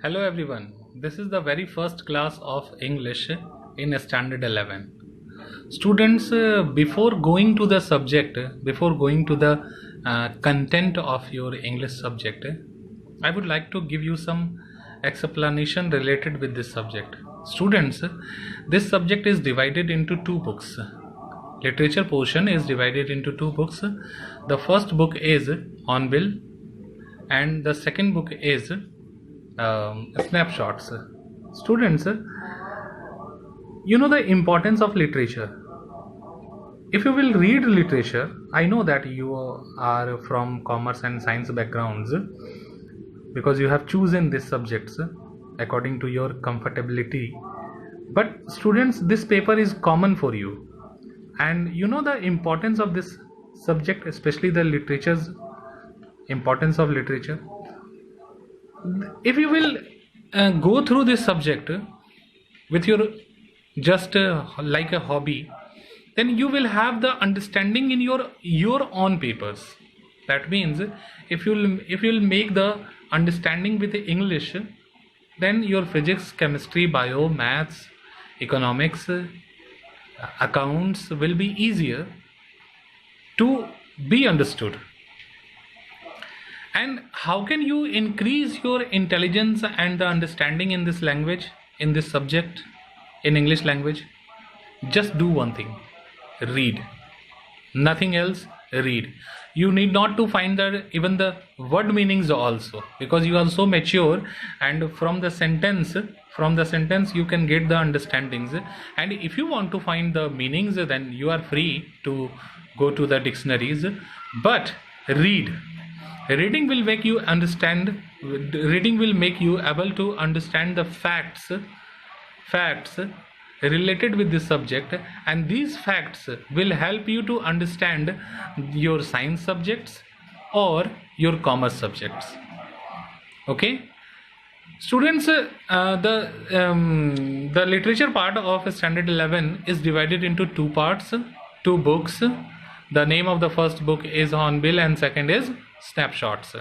Hello everyone, this is the very first class of English in Standard 11. Students, before going to the subject, before going to the content of your English subject, I would like to give you some explanation related with this subject. Students, this subject is divided into two books. Literature portion is divided into two books. The first book is Hornbill and the second book is snapshots. Students, you know the importance of literature. If you will read literature, I know that you are from commerce and science backgrounds because you have chosen these subjects according to your comfortability. But students, this paper is common for you, and you know the importance of this subject, especially the literature's importance of literature. If you will go through this subject with your just like a hobby, then you will have the understanding in your own papers. That means if you'll make the understanding with the English, then your physics, chemistry, bio, maths, economics, accounts will be easier to be understood. And how can you increase your intelligence and the understanding in this language, in this subject, in English language? Just do one thing: read. Nothing else, read. You need not to find even the word meanings also, because you are so mature, and from the sentence you can get the understandings. And if you want to find the meanings, then you are free to go to the dictionaries. But read. Reading will make you understand. Reading will make you able to understand the facts related with this subject, and these facts will help you to understand your science subjects or your commerce subjects. Okay, students, the literature part of Standard 11 is divided into two parts, two books. The name of the first book is Hornbill and second is Snapshots.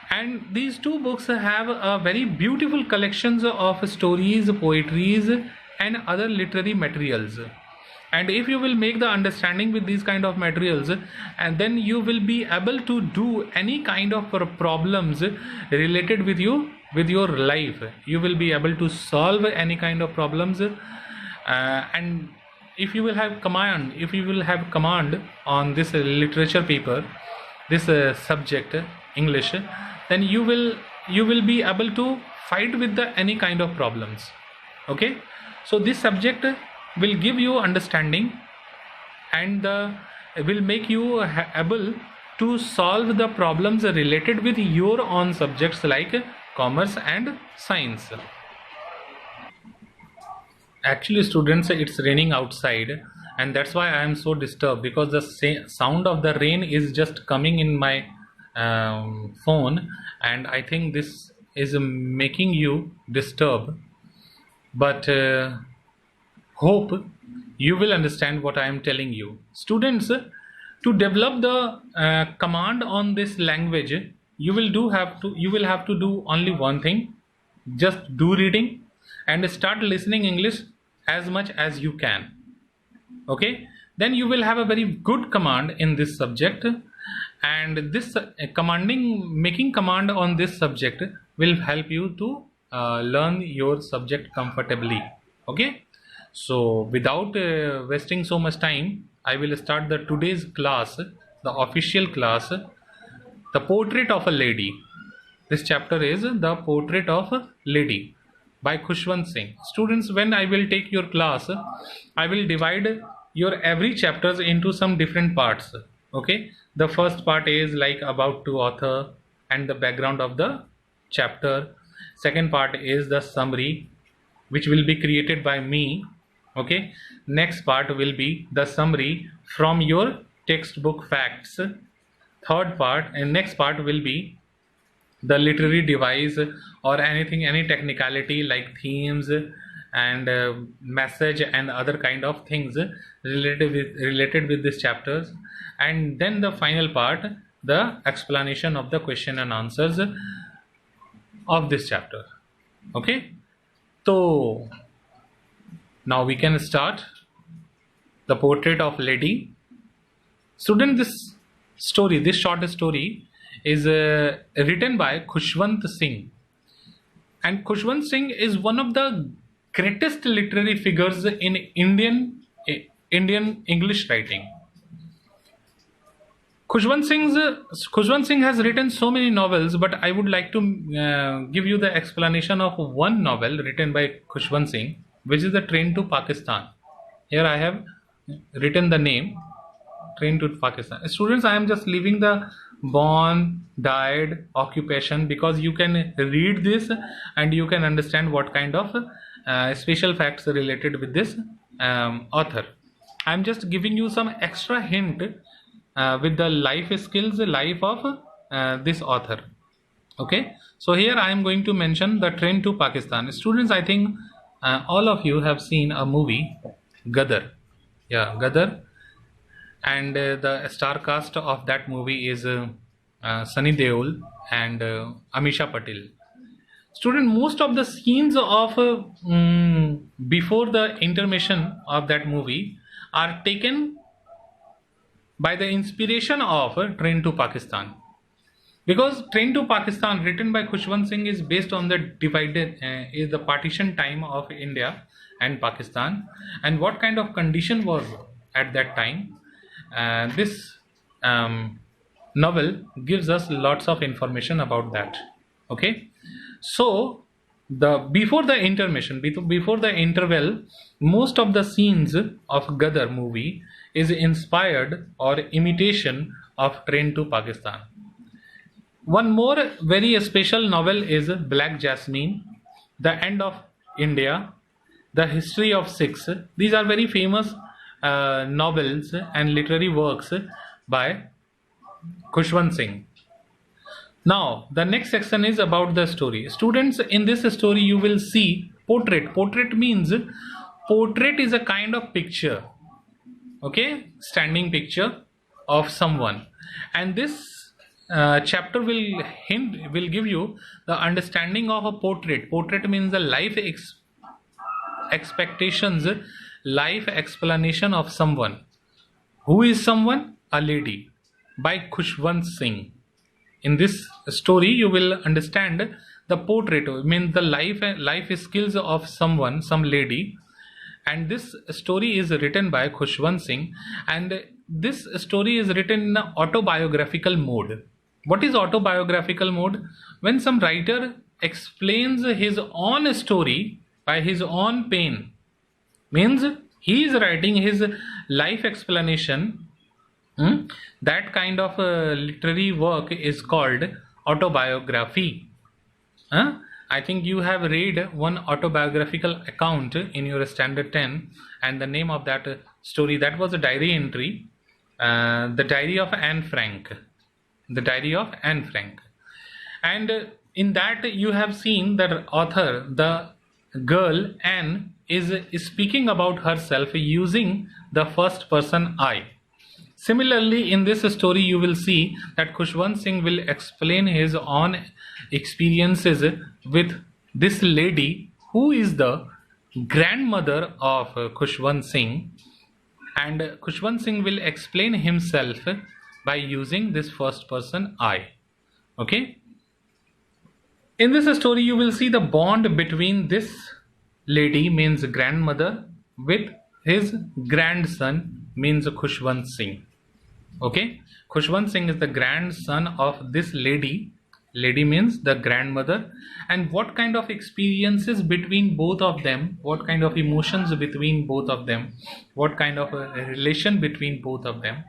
And these two books have a very beautiful collections of stories, poetries and other literary materials. And if you will make the understanding with these kind of materials, and then you will be able to do any kind of problems related with your life. You will be able to solve any kind of problems, and if you will have command on this literature paper, this subject English, then you will be able to fight with any kind of problems. Okay, so this subject will give you understanding, and will make you able to solve the problems related with your own subjects like commerce and science. Actually, students, it's raining outside, and that's why I am so disturbed, because the sound of the rain is just coming in my phone, and I think this is making you disturb. But hope you will understand what I am telling you. Students, to develop the command on this language, you will have to do only one thing: just do reading and start listening English as much as you can. Okay, then you will have a very good command in this subject, and this making command on this subject will help you to learn your subject comfortably. Okay, so without wasting so much time, I will start the today's class, the official class, the portrait of a lady. This chapter is the portrait of a lady by Khushwant Singh. Students, when I will take your class, I will divide your every chapters into some different parts. Okay, the first part is like about to author and the background of the chapter. Second part is the summary, which will be created by me. Okay, next part will be the summary from your textbook facts. Third part and next part will be the literary device, or any technicality like themes and message and other kind of things related with these chapters. And then the final part, the explanation of the question and answers of this chapter. Okay, so now we can start the portrait of lady. Student, this story, this short story is written by Khushwant Singh, and Khushwant Singh is one of the greatest literary figures in Indian English writing. Khushwant Singh has written so many novels, but I would like to give you the explanation of one novel written by Khushwant Singh, which is The Train to Pakistan. Here I have written the name, Train to Pakistan. Students, I am just leaving the born, died, occupation, because you can read this and you can understand what kind of special facts related with this author. I am just giving you some extra hint with the life skills, life of this author. Okay, so here I am going to mention The Train to Pakistan. Students, I think all of you have seen a movie, Gadar. Yeah, Gadar. And the star cast of that movie is Sunny Deol and Amisha Patel. Student, most of the scenes of before the intermission of that movie are taken by the inspiration of Train to Pakistan, because Train to Pakistan, written by Khushwant Singh, is based on the is the partition time of India and Pakistan, and what kind of condition was at that time. This novel gives us lots of information about that. Okay, so before the intermission, before the interval, most of the scenes of Gadar movie is inspired or imitation of Train to Pakistan. One more very special novel is Black Jasmine, The End of India, The History of Six. These are very famous novels and literary works by Khushwant Singh. Now the next section is about the story. Students, in this story you will see portrait. Portrait means, portrait is a kind of picture, okay, standing picture of someone, and this chapter will give you the understanding of a portrait. Portrait means the life expectations, life explanation of someone. Who is someone? A lady, by Khushwant Singh. In this story you will understand the portrait, means the life skills of someone, some lady, and this story is written by Khushwant Singh, and this story is written in an autobiographical mode. What is autobiographical mode? When some writer explains his own story by his own pen, means he is writing his life explanation. That kind of literary work is called autobiography. I think you have read one autobiographical account in your standard 10, and the name of that story, that was a diary entry, The Diary of Anne Frank. The Diary of Anne Frank. And in that you have seen that author, the girl Anne, is speaking about herself using the first person I. Similarly, in this story you will see that Khushwant Singh will explain his own experiences with this lady who is the grandmother of Khushwant Singh, and Khushwant Singh will explain himself by using this first person I. Okay, in this story you will see the bond between this lady, means grandmother, with his grandson, means Khushwant Singh. Okay, Khushwant Singh is the grandson of this lady. Lady means the grandmother. And what kind of experiences between both of them, what kind of emotions between both of them, what kind of a relation between both of them,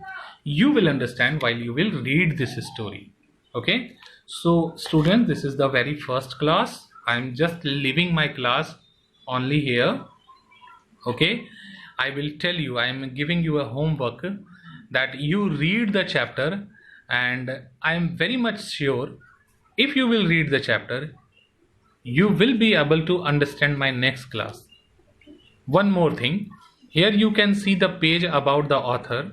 you will understand while you will read this story. Okay, so students, this is the very first class. I am just leaving my class only here. Okay, I will tell you, I am giving you a homework that you read the chapter, and I am very much sure if you will read the chapter you will be able to understand my next class. One more thing, here you can see the page about the author.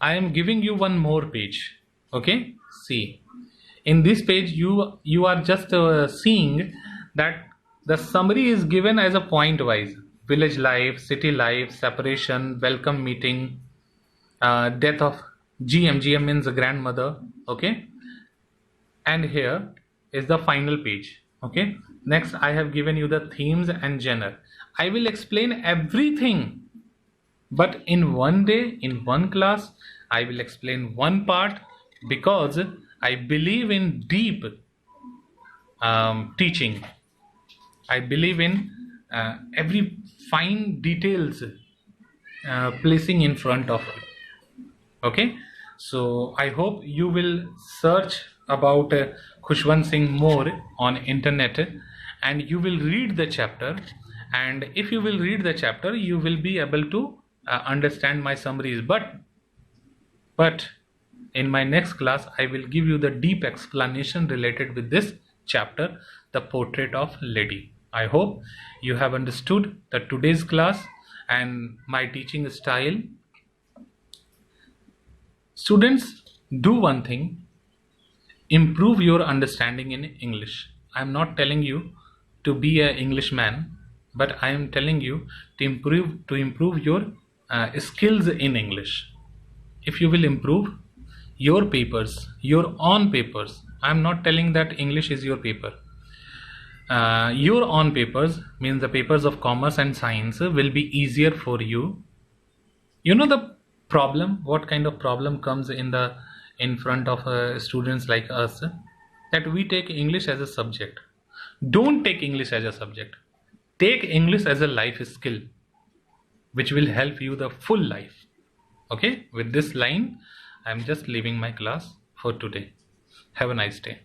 I am giving you one more page. Okay, see, In this page, you are just seeing that the summary is given as a point wise: village life, city life, separation, welcome meeting, death of GM means grandmother. Okay, and here is the final page. Okay, next I have given you the themes and genre. I will explain everything, but in one day, in one class, I will explain one part, because I believe in deep teaching. I believe in every fine details placing in front of it. Okay, so I hope you will search about Khushwant Singh more on internet, and you will read the chapter, and if you will read the chapter, you will be able to understand my summaries. But in my next class, I will give you the deep explanation related with this chapter, the portrait of lady. I hope you have understood the today's class and my teaching style. Students, do one thing: improve your understanding in English. I am not telling you to be an Englishman, but I am telling you to improve your skills in English. If you will improve your papers, your own papers, I am not telling that English is your paper. Your own papers means the papers of commerce and science will be easier for you. You know the problem, what kind of problem comes in front of students like us, that we take English as a subject. Don't take English as a subject. Take English as a life skill, which will help you the full life. Okay, with this line, I am just leaving my class for today. Have a nice day.